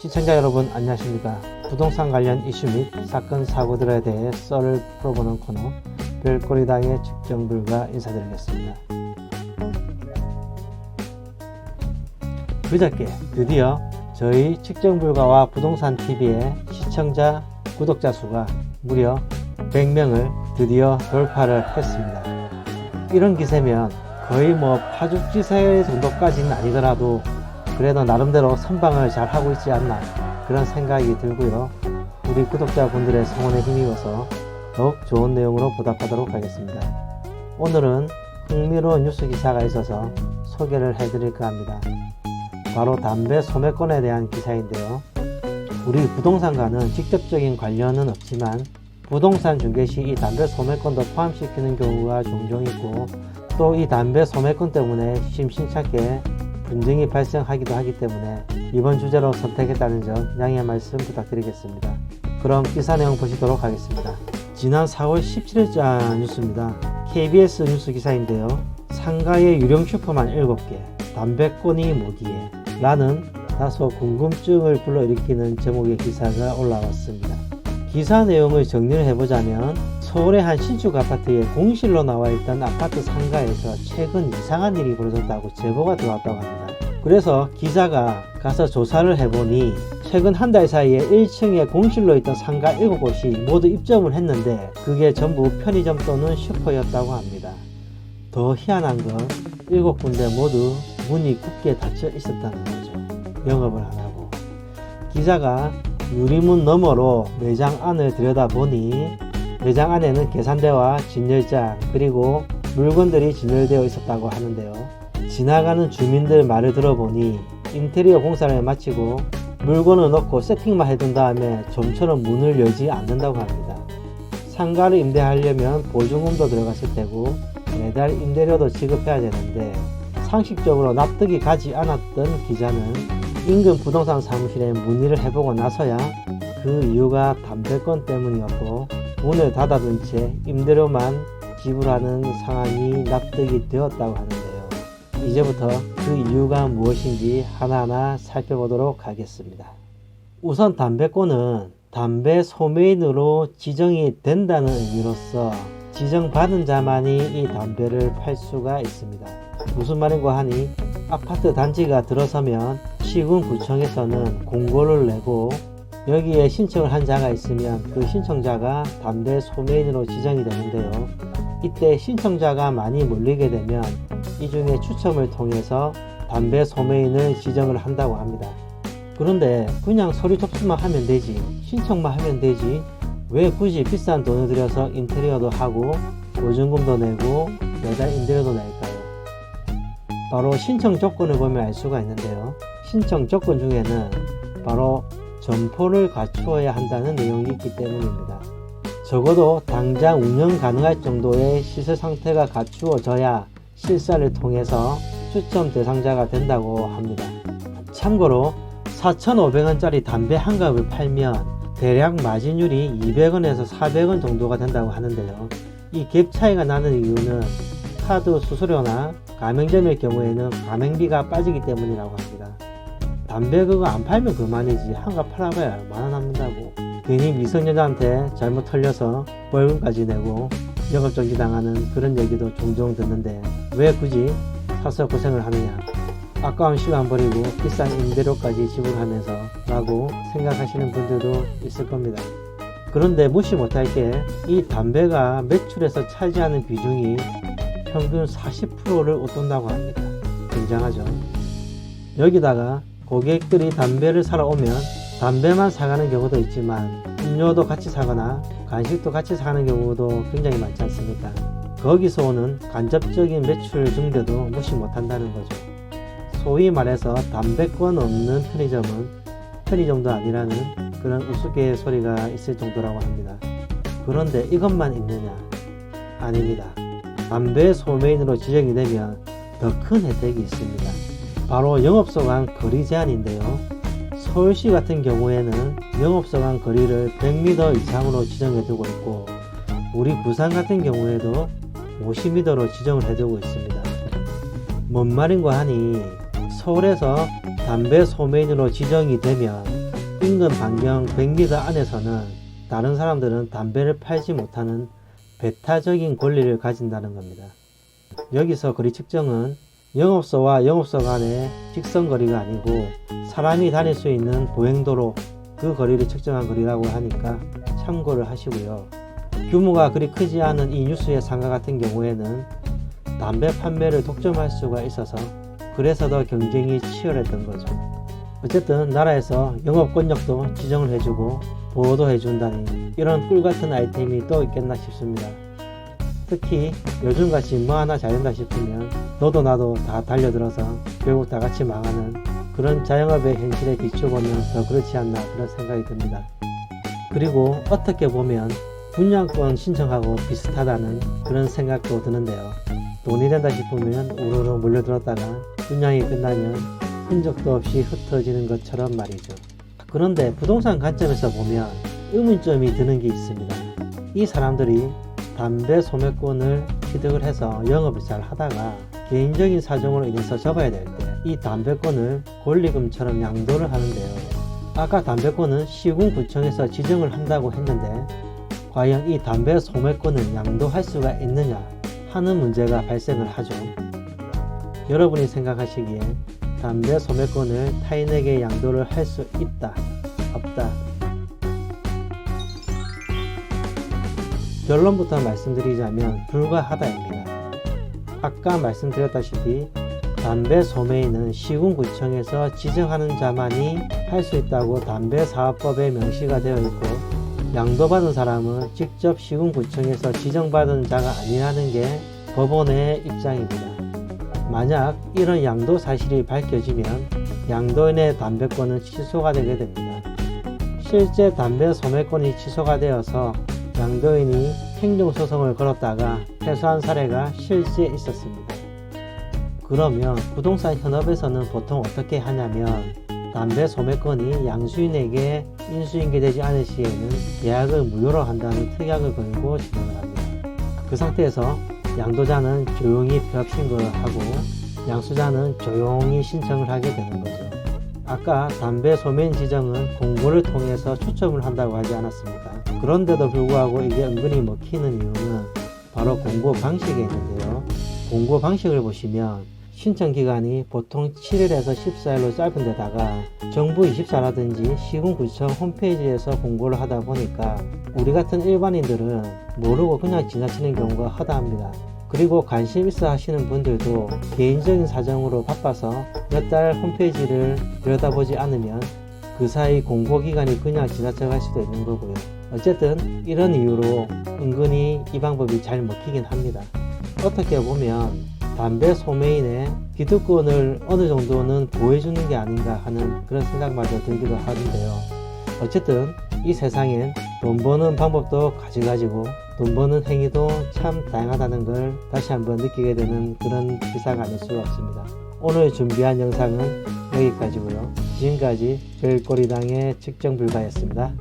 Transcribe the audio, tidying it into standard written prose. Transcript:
시청자 여러분 안녕하십니까. 부동산 관련 이슈 및 사건 사고들에 대해 썰을 풀어보는 코너 별꼬리당의 측정불가 인사드리겠습니다. 그저께 드디어 저희 측정불가와 부동산TV의 시청자 구독자 수가 무려 100명을 드디어 돌파를 했습니다. 이런 기세면 거의 파죽지세 정도까지는 아니더라도 그래도 나름대로 선방을 잘 하고 있지 않나 그런 생각이 들고요. 우리 구독자분들의 성원에 힘입어서 더욱 좋은 내용으로 보답하도록 하겠습니다. 오늘은 흥미로운 뉴스 기사가 있어서 소개를 해드릴까 합니다. 바로 담배 소매권에 대한 기사인데요. 우리 부동산과는 직접적인 관련은 없지만 부동산 중개 시 이 담배 소매권도 포함시키는 경우가 종종 있고 또 이 담배 소매권 때문에 심심찮게 분쟁이 발생하기도 하기 때문에 이번 주제로 선택했다는 점 양해 말씀 부탁드리겠습니다. 그럼 기사 내용 보시도록 하겠습니다. 지난 4월 17일자 뉴스입니다. KBS 뉴스 기사인데요. 상가의 유령 슈퍼만 7개, 담배권이 뭐기에? 라는 다소 궁금증을 불러일으키는 제목의 기사가 올라왔습니다. 기사 내용을 정리를 해보자면 서울의 한 신축 아파트에 공실로 나와있던 아파트 상가에서 최근 이상한 일이 벌어졌다고 제보가 들어왔다고 합니다. 그래서 기자가 가서 조사를 해보니 최근 한 달 사이에 1층에 공실로 있던 상가 7곳이 모두 입점을 했는데 그게 전부 편의점 또는 슈퍼였다고 합니다. 더 희한한 건 7군데 모두 문이 굳게 닫혀 있었다는 거죠. 영업을 안 하고. 기자가 유리문 너머로 매장 안을 들여다보니 매장 안에는 계산대와 진열장 그리고 물건들이 진열되어 있었다고 하는데요. 지나가는 주민들 말을 들어보니 인테리어 공사를 마치고 물건을 넣고 세팅만 해둔 다음에 좀처럼 문을 열지 않는다고 합니다. 상가를 임대하려면 보증금도 들어갔을 테고 매달 임대료도 지급해야 되는데 상식적으로 납득이 가지 않았던 기자는 인근 부동산 사무실에 문의를 해보고 나서야 그 이유가 담배권 때문이었고 문을 닫아둔 채 임대료만 지불하는 상황이 납득이 되었다고 하는데요. 이제부터 그 이유가 무엇인지 하나하나 살펴보도록 하겠습니다. 우선 담배권은 담배 소매인으로 지정이 된다는 의미로서 지정받은 자만이 이 담배를 팔 수가 있습니다. 무슨 말인고 하니 아파트 단지가 들어서면 시군구청에서는 공고를 내고 여기에 신청을 한 자가 있으면 그 신청자가 담배 소매인으로 지정이 되는데요. 이때 신청자가 많이 몰리게 되면 이 중에 추첨을 통해서 담배 소매인을 지정을 한다고 합니다. 그런데 그냥 서류 접수만 하면 되지, 신청만 하면 되지 왜 굳이 비싼 돈을 들여서 인테리어도 하고 보증금도 내고 매달 임대료도 낼까요? 바로 신청 조건을 보면 알 수가 있는데요. 신청 조건 중에는 바로 점포를 갖추어야 한다는 내용이 있기 때문입니다. 적어도 당장 운영 가능할 정도의 시설 상태가 갖추어져야 실사를 통해서 추첨 대상자가 된다고 합니다. 참고로 4,500원짜리 담배 한 갑을 팔면 대략 마진율이 200원에서 400원 정도가 된다고 하는데요. 이 갭 차이가 나는 이유는 카드 수수료나 가맹점일 경우에는 가맹비가 빠지기 때문이라고 합니다. 담배 그거 안 팔면 그만이지 한 갑 팔아봐야 얼마나 남는다고. 괜히 미성년자한테 잘못 털려서 벌금까지 내고 영업정지 당하는 그런 얘기도 종종 듣는데 왜 굳이 사서 고생을 하느냐, 아까운 시간 버리고 비싼 임대료까지 지불하면서 라고 생각하시는 분들도 있을 겁니다. 그런데 무시 못할 게 이 담배가 매출에서 차지하는 비중이 평균 40%를 웃돈다고 합니다. 굉장하죠. 여기다가 고객들이 담배를 사러 오면 담배만 사가는 경우도 있지만 음료도 같이 사거나 간식도 같이 사는 경우도 굉장히 많지 않습니까? 거기서 오는 간접적인 매출 증대도 무시 못한다는 거죠. 소위 말해서 담배권 없는 편의점은 편의점도 아니라는 그런 우스갯소리가 있을 정도라고 합니다. 그런데 이것만 있느냐? 아닙니다. 담배 소매인으로 지정이 되면 더 큰 혜택이 있습니다. 바로 영업소 간 거리 제한인데요. 서울시 같은 경우에는 영업소 간 거리를 100m 이상으로 지정해 두고 있고 우리 부산 같은 경우에도 50m로 지정을 해두고 있습니다. 뭔 말인가 하니 서울에서 담배 소매인으로 지정이 되면 인근 반경 100m 안에서는 다른 사람들은 담배를 팔지 못하는 배타적인 권리를 가진다는 겁니다. 여기서 거리 측정은 영업소와 영업소 간의 직선거리가 아니고 사람이 다닐 수 있는 보행도로 그 거리를 측정한 거리라고 하니까 참고를 하시고요. 규모가 그리 크지 않은 이 뉴스의 상가 같은 경우에는 담배 판매를 독점할 수가 있어서 그래서 더 경쟁이 치열했던 거죠. 어쨌든 나라에서 영업 권력도 지정을 해주고 보호도 해준다니 이런 꿀같은 아이템이 또 있겠나 싶습니다. 특히 요즘같이 뭐 하나 잘 된다 싶으면 너도 나도 다 달려들어서 결국 다 같이 망하는 그런 자영업의 현실에 비춰보면 더 그렇지 않나 그런 생각이 듭니다. 그리고 어떻게 보면 분양권 신청하고 비슷하다는 그런 생각도 드는데요. 돈이 된다 싶으면 우르르 몰려들었다가 분양이 끝나면 흔적도 없이 흩어지는 것처럼 말이죠. 그런데 부동산 관점에서 보면 의문점이 드는 게 있습니다. 이 사람들이 담배 소매권을 취득을 해서 영업을 잘 하다가 개인적인 사정으로 인해서 접어야 될 때 이 담배권을 권리금처럼 양도를 하는데요. 아까 담배권은 시군구청에서 지정을 한다고 했는데 과연 이 담배 소매권을 양도할 수가 있느냐 하는 문제가 발생을 하죠. 여러분이 생각하시기에 담배 소매권을 타인에게 양도를 할 수 있다, 없다? 결론부터 말씀드리자면 불가하다입니다. 아까 말씀드렸다시피 담배 소매인은 시군구청에서 지정하는 자만이 할 수 있다고 담배사업법에 명시가 되어 있고 양도받은 사람은 직접 시군구청에서 지정받은 자가 아니라는 게 법원의 입장입니다. 만약 이런 양도 사실이 밝혀지면 양도인의 담배권은 취소가 되게 됩니다. 실제 담배 소매권이 취소가 되어서 양도인이 행정소송을 걸었다가 패소한 사례가 실제 있었습니다. 그러면 부동산 현업에서는 보통 어떻게 하냐면 담배 소매권이 양수인에게 인수인계되지 않을 시에는 계약을 무효로 한다는 특약을 걸고 진행을 합니다. 그 상태에서 양도자는 조용히 폐업 신고를 하고 양수자는 조용히 신청을 하게 되는 거죠. 아까 담배 소매인 지정은 공고를 통해서 추첨을 한다고 하지 않았습니까? 그런데도 불구하고 이게 은근히 먹히는 이유는 바로 공고 방식에 있는데요. 공고 방식을 보시면 신청 기간이 보통 7일에서 14일로 짧은 데다가 정부 24라든지 시군구청 홈페이지에서 공고를 하다 보니까 우리 같은 일반인들은 모르고 그냥 지나치는 경우가 허다합니다. 그리고 관심 있어 하시는 분들도 개인적인 사정으로 바빠서 몇 달 홈페이지를 들여다보지 않으면 그 사이 공고 기간이 그냥 지나쳐 갈 수도 있는 거고요. 어쨌든 이런 이유로 은근히 이 방법이 잘 먹히긴 합니다. 어떻게 보면 담배 소매인의 기득권을 어느 정도는 보호해주는 게 아닌가 하는 그런 생각마저 들기도 하는데요. 어쨌든 이 세상엔 돈 버는 방법도 가지가지고 돈 버는 행위도 참 다양하다는 걸 다시 한번 느끼게 되는 그런 기사가 아닐 수가 없습니다. 오늘 준비한 영상은 여기까지고요. 지금까지 별꼬리당의 측정불가였습니다.